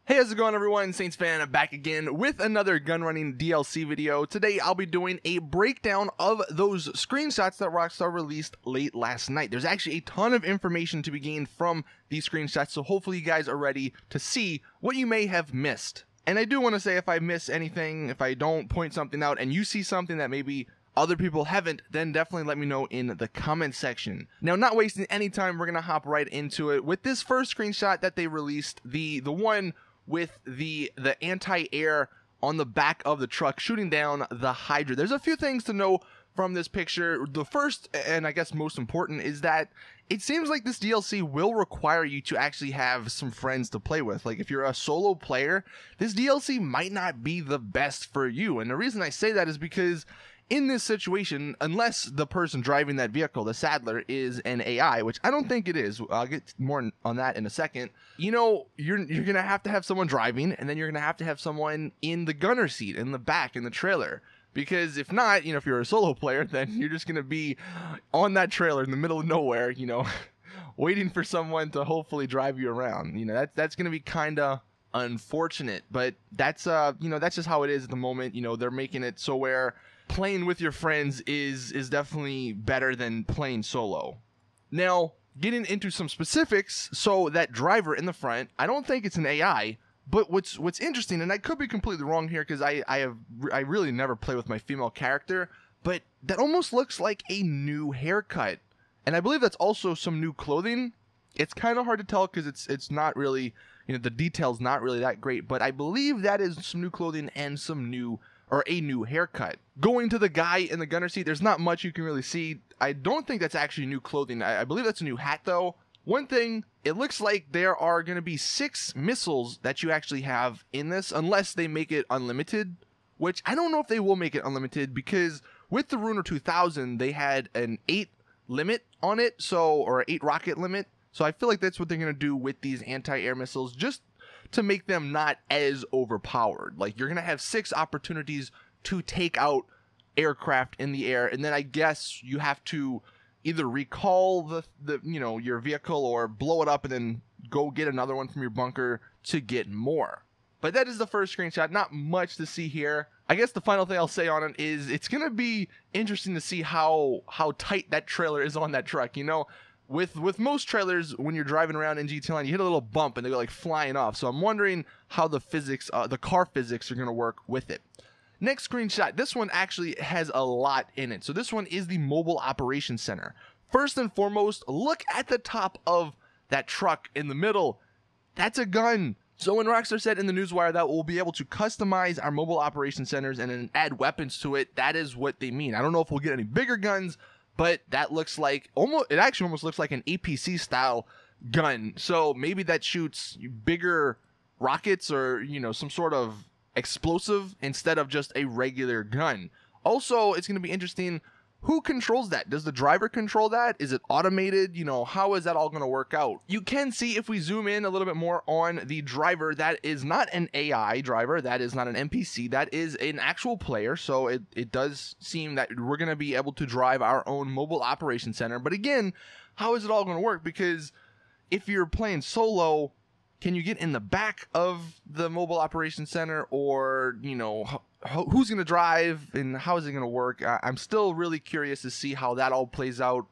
Hey, how's it going, everyone? Saintsfan back again with another gun running DLC video. Today I'll be doing a breakdown of those screenshots that Rockstar released late last night. There's actually a ton of information to be gained from these screenshots, so hopefully you guys are ready to see what you may have missed. And I do want to say, if I miss anything, if I don't point something out and you see something that maybe other people haven't, then definitely let me know in the comment section. Now, not wasting any time, we're going to hop right into it with this first screenshot that they released, the one with the anti-air on the back of the truck shooting down the Hydra. There's a few things to know from this picture. The first, and I guess most important, is that it seems like this DLC will require you to actually have some friends to play with. Like, if you're a solo player, this DLC might not be the best for you. And the reason I say that is because in this situation, unless the person driving that vehicle, the saddler, is an AI, which I don't think it is. I'll get more on that in a second. You know, you're going to have someone driving, and then you're going to have someone in the gunner seat, in the back, in the trailer. Because if not, you know, if you're a solo player, then you're just going to be on that trailer in the middle of nowhere, you know, waiting for someone to hopefully drive you around. You know, that's going to be kind of unfortunate. But that's, you know, that's just how it is at the moment. You know, they're making it so where playing with your friends is definitely better than playing solo. Now, getting into some specifics, so that driver in the front, I don't think it's an AI, but what's interesting, and I could be completely wrong here because I really never play with my female character, but that almost looks like a new haircut. And I believe that's also some new clothing. It's kind of hard to tell because it's not really, you know, the detail's not really that great, but I believe that is some new clothing and some new, or a new haircut. Going to the guy in the gunner seat, there's not much you can really see. I don't think that's actually new clothing. I believe that's a new hat, though. One thing, it looks like there are going to be 6 missiles that you actually have in this, unless they make it unlimited, which I don't know if they will make it unlimited, because with the Ruiner 2000, they had an 8 limit on it, or 8 rocket limit. So I feel like that's what they're going to do with these anti-air missiles, just to make them not as overpowered. Like, you're going to have 6 opportunities to take out aircraft in the air, and then I guess you have to either recall the you know, your vehicle, or blow it up and then go get another one from your bunker to get more. But that is the first screenshot. Not much to see here. I guess the final thing I'll say on it is it's going to be interesting to see how tight that trailer is on that truck. You know, with most trailers, when you're driving around in GT Line, you hit a little bump and they go like flying off. So I'm wondering how the physics, the car physics, are going to work with it. Next screenshot, this one actually has a lot in it. So this one is the Mobile Operations Center. First and foremost, look at the top of that truck in the middle. That's a gun. So when Rockstar said in the newswire that we'll be able to customize our mobile operations centers and then add weapons to it, that is what they mean. I don't know if we'll get any bigger guns, but that looks like it actually almost looks like an APC style gun. So maybe that shoots bigger rockets, or, you know, some sort of explosive instead of just a regular gun. Also, it's going to be interesting, who controls that? Does the driver control that? Is it automated? You know, how is that all going to work out? You can see, if we zoom in a little bit more on the driver, that is not an AI driver, that is not an NPC, that is an actual player. So it does seem that we're going to be able to drive our own mobile operation center. But again, how is it all going to work? Because if you're playing solo, can you get in the back of the mobile operations center, or, you know, who's going to drive and how is it going to work? I'm still really curious to see how that all plays out,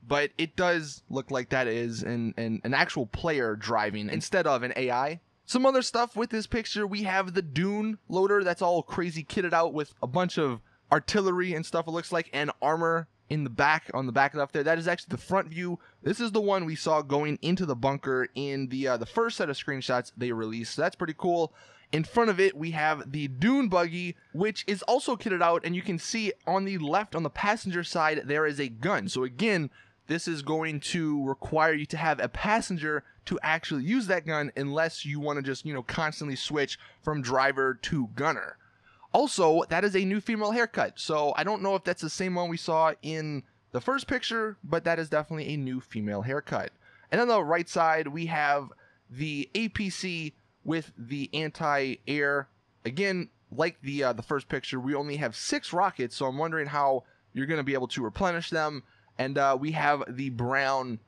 but it does look like that is an actual player driving instead of an AI. Some other stuff with this picture, we have the Dune loader that's all crazy kitted out with a bunch of artillery and stuff, it looks like, and armor in the back, on the back left there. That is actually the front view. This is the one we saw going into the bunker in the first set of screenshots they released. So that's pretty cool. In front of it, we have the Dune Buggy, which is also kitted out, and you can see on the left, on the passenger side, there is a gun. So again, this is going to require you to have a passenger to actually use that gun, unless you want to just, you know, constantly switch from driver to gunner. Also, that is a new female haircut, so I don't know if that's the same one we saw in the first picture, but that is definitely a new female haircut. And on the right side, we have the APC with the anti-air. Again, like the first picture, we only have 6 rockets, so I'm wondering how you're going to be able to replenish them. And we have the brown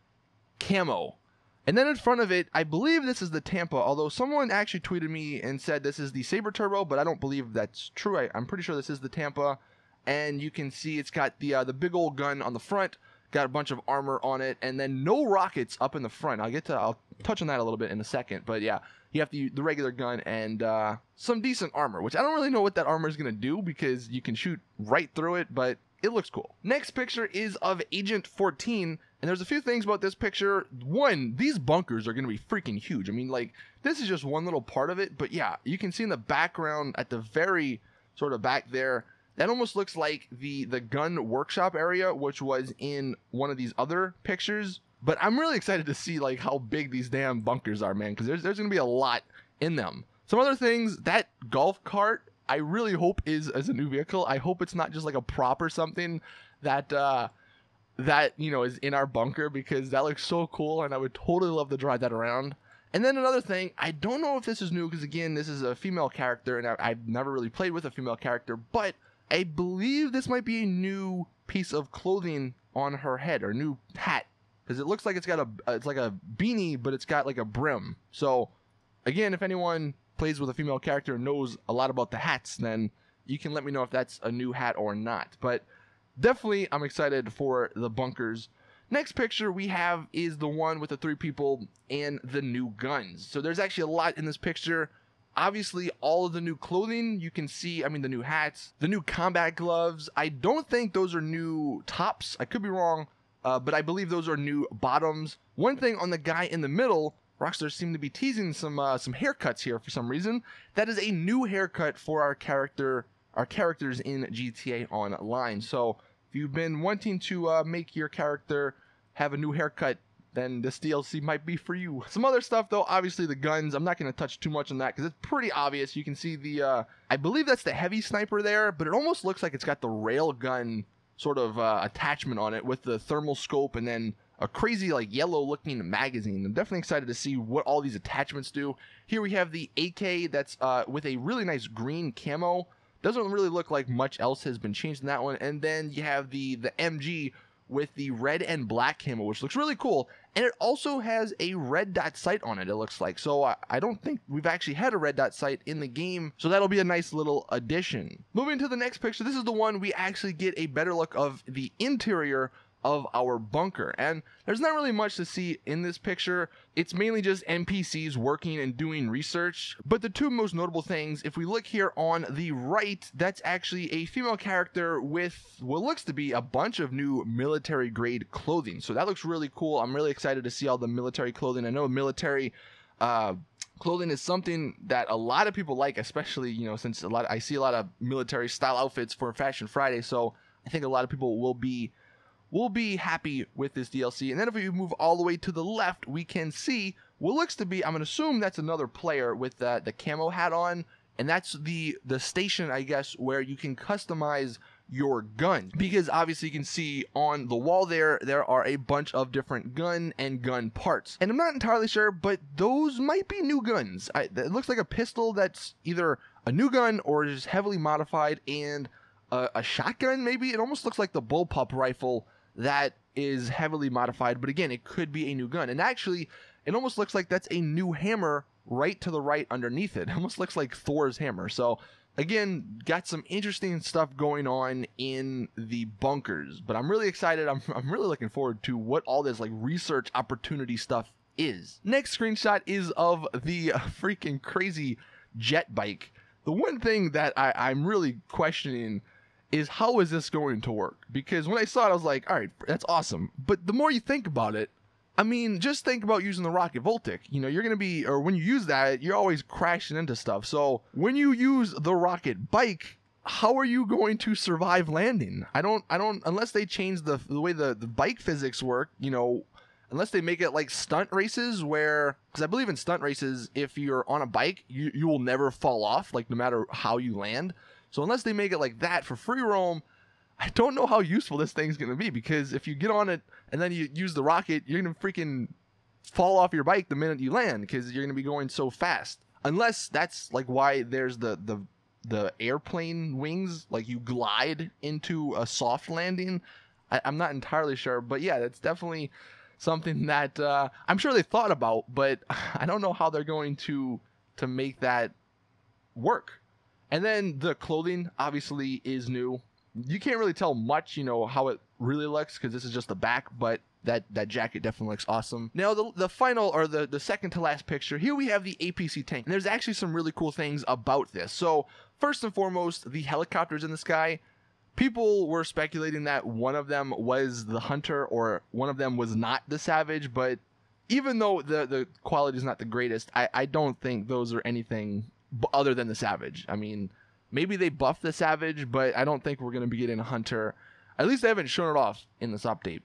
camo. And then in front of it, I believe this is the Tampa, although someone actually tweeted me and said this is the Saber Turbo, but I don't believe that's true. I'm pretty sure this is the Tampa. And you can see it's got the big old gun on the front, got a bunch of armor on it, and then no rockets up in the front. I'll touch on that a little bit in a second, but yeah, you have the regular gun and some decent armor, which I don't really know what that armor is going to do because you can shoot right through it, but it looks cool. Next picture is of Agent 14, and there's a few things about this picture. One, these bunkers are going to be freaking huge. I mean, like, this is just one little part of it, but yeah, you can see in the background at the very sort of back there, that almost looks like the gun workshop area, which was in one of these other pictures. But I'm really excited to see like how big these damn bunkers are, man, because there's going to be a lot in them. Some other things, that golf cart, I really hope is as a new vehicle. I hope it's not just like a prop or something that you know is in our bunker, because that looks so cool and I would totally love to drive that around. And then another thing, I don't know if this is new because again, this is a female character and I've never really played with a female character, but I believe this might be a new piece of clothing on her head, or new hat, because it looks like it's got it's like a beanie, but it's got like a brim. So again, if anyone plays with a female character and knows a lot about the hats, then you can let me know if that's a new hat or not. But definitely I'm excited for the bunkers. Next picture we have is the one with the 3 people and the new guns. So there's actually a lot in this picture. Obviously, all of the new clothing you can see, I mean, the new hats, the new combat gloves. I don't think those are new tops. I could be wrong, but I believe those are new bottoms. One thing on the guy in the middle, Rockstar seemed to be teasing some haircuts here for some reason. That is a new haircut for our characters in GTA Online. So if you've been wanting to make your character have a new haircut, then this DLC might be for you. Some other stuff though, obviously the guns, I'm not going to touch too much on that because it's pretty obvious. You can see the, I believe that's the heavy sniper there, but it almost looks like it's got the rail gun sort of attachment on it with the thermal scope and then a crazy like yellow looking magazine. I'm definitely excited to see what all these attachments do. Here we have the AK that's with a really nice green camo. Doesn't really look like much else has been changed in that one. And then you have the MG with the red and black camo, which looks really cool. And it also has a red dot sight on it, it looks like. So I don't think we've actually had a red dot sight in the game. So that'll be a nice little addition. Moving to the next picture, this is the one we actually get a better look of the interior of our bunker, and there's not really much to see in this picture. It's mainly just NPCs working and doing research, but the two most notable things, if we look here on the right, that's actually a female character with what looks to be a bunch of new military grade clothing. So that looks really cool. I'm really excited to see all the military clothing. I know military clothing is something that a lot of people like, especially, you know, since I see a lot of military style outfits for Fashion Friday. So I think a lot of people will be happy with this DLC. And then if we move all the way to the left, we can see what looks to be, I'm going to assume that's another player with the camo hat on, and that's the station, I guess, where you can customize your gun. Because obviously you can see on the wall there are a bunch of different gun and gun parts. And I'm not entirely sure, but those might be new guns. It looks like a pistol that's either a new gun or just heavily modified, and a shotgun maybe. It almost looks like the bullpup rifle that is heavily modified, but again, it could be a new gun. And actually, it almost looks like that's a new hammer right to the right underneath it. It almost looks like Thor's hammer. So again, got some interesting stuff going on in the bunkers, but I'm really excited. I'm really looking forward to what all this like research opportunity stuff is. Next screenshot is of the freaking crazy jet bike. The one thing that I'm really questioning is how is this going to work? Because when I saw it, I was like, all right, that's awesome. But the more you think about it, I mean, just think about using the rocket Voltic. You know, you're going to be, or when you use that, you're always crashing into stuff. So when you use the rocket bike, how are you going to survive landing? I don't, unless they change the way the bike physics work, you know, unless they make it like stunt races where, because I believe in stunt races, if you're on a bike, you will never fall off, like no matter how you land. So unless they make it like that for free roam, I don't know how useful this thing's going to be, because if you get on it and then you use the rocket, you're going to freaking fall off your bike the minute you land, because you're going to be going so fast. Unless that's like why there's the airplane wings, like you glide into a soft landing. I'm not entirely sure, but yeah, that's definitely something that I'm sure they thought about, but I don't know how they're going to make that work. And then the clothing obviously is new. You can't really tell much, you know, how it really looks because this is just the back, but that jacket definitely looks awesome. Now the final, or the second to last picture, here we have the Apc Tank. And there's actually some really cool things about this. So first and foremost, the helicopters in the sky. People were speculating that one of them was the hunter or one of them was not the savage, but even though the quality is not the greatest, I don't think those are anything other than the savage. I mean, maybe they buffed the savage, but I don't think we're going to be getting a hunter. At least they haven't shown it off in this update.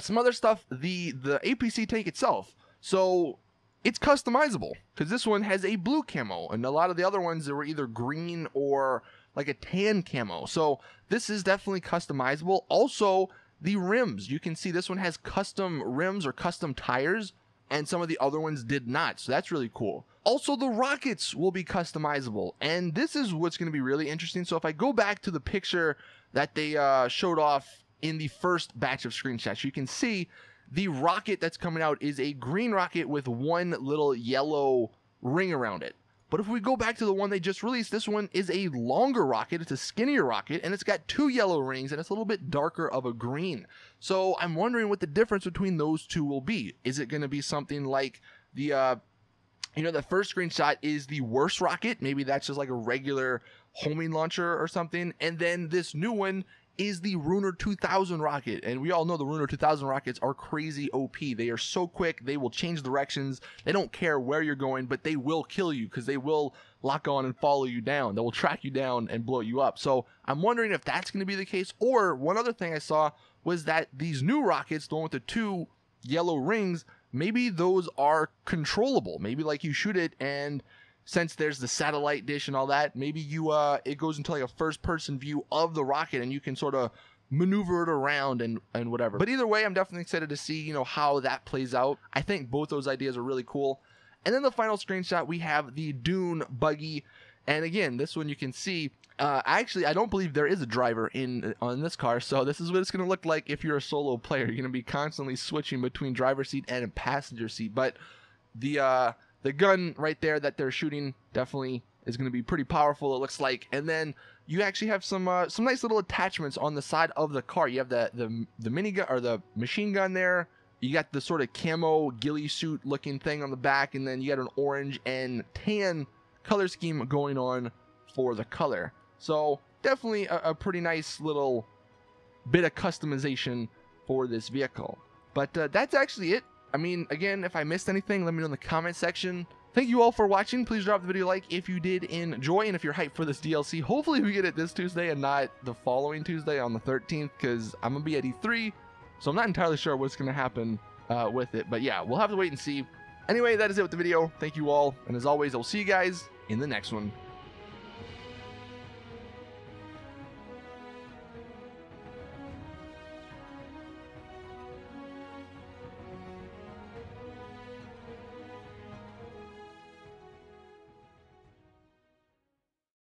Some other stuff, the Apc Tank itself. So it's customizable because this one has a blue camo, and a lot of the other ones, they were either green or like a tan camo. So this is definitely customizable. Also, the rims, you can see this one has custom rims or custom tires, and some of the other ones did not. So that's really cool. Also, the rockets will be customizable, and this is what's going to be really interesting. So if I go back to the picture that they showed off in the first batch of screenshots, you can see the rocket that's coming out is a green rocket with one little yellow ring around it. But if we go back to the one they just released, this one is a longer rocket. It's a skinnier rocket, and it's got two yellow rings, and it's a little bit darker of a green. So I'm wondering what the difference between those two will be. Is it going to be something like the, the first screenshot is the worst rocket? Maybe that's just like a regular homing launcher or something. And then this new one is the Ruiner 2000 rocket, and we all know the Ruiner 2000 rockets are crazy OP. They are so quick, they will change directions, they don't care where you're going, but they will kill you because they will lock on and follow you down. They will track you down and blow you up. So I'm wondering if that's going to be the case. Or one other thing I saw was that these new rockets, the one with the two yellow rings, maybe those are controllable. Maybe like you shoot it, and since there's the satellite dish and all that, maybe you it goes into like a first-person view of the rocket, and you can sort of maneuver it around and whatever. But either way, I'm definitely excited to see, how that plays out. I think both those ideas are really cool. And then the final screenshot, we have the Dune Buggy. And again, this one you can see, actually, I don't believe there is a driver on this car, so this is what it's going to look like if you're a solo player. You're going to be constantly switching between driver's seat and passenger seat. But the gun right there that they're shooting definitely is going to be pretty powerful, it looks like. And then you actually have some nice little attachments on the side of the car. You have the minigun or the machine gun there. You got the sort of camo ghillie suit looking thing on the back, and then you got an orange and tan color scheme going on for the color. So definitely a pretty nice little bit of customization for this vehicle. But that's actually it. I mean, again, if I missed anything, let me know in the comment section. Thank you all for watching. Please drop the video a like if you did enjoy, and if you're hyped for this DLC, hopefully we get it this Tuesday and not the following Tuesday on the 13th, because I'm going to be at E3, so I'm not entirely sure what's going to happen with it. But yeah, we'll have to wait and see. Anyway, that is it with the video. Thank you all, and as always, I'll see you guys in the next one.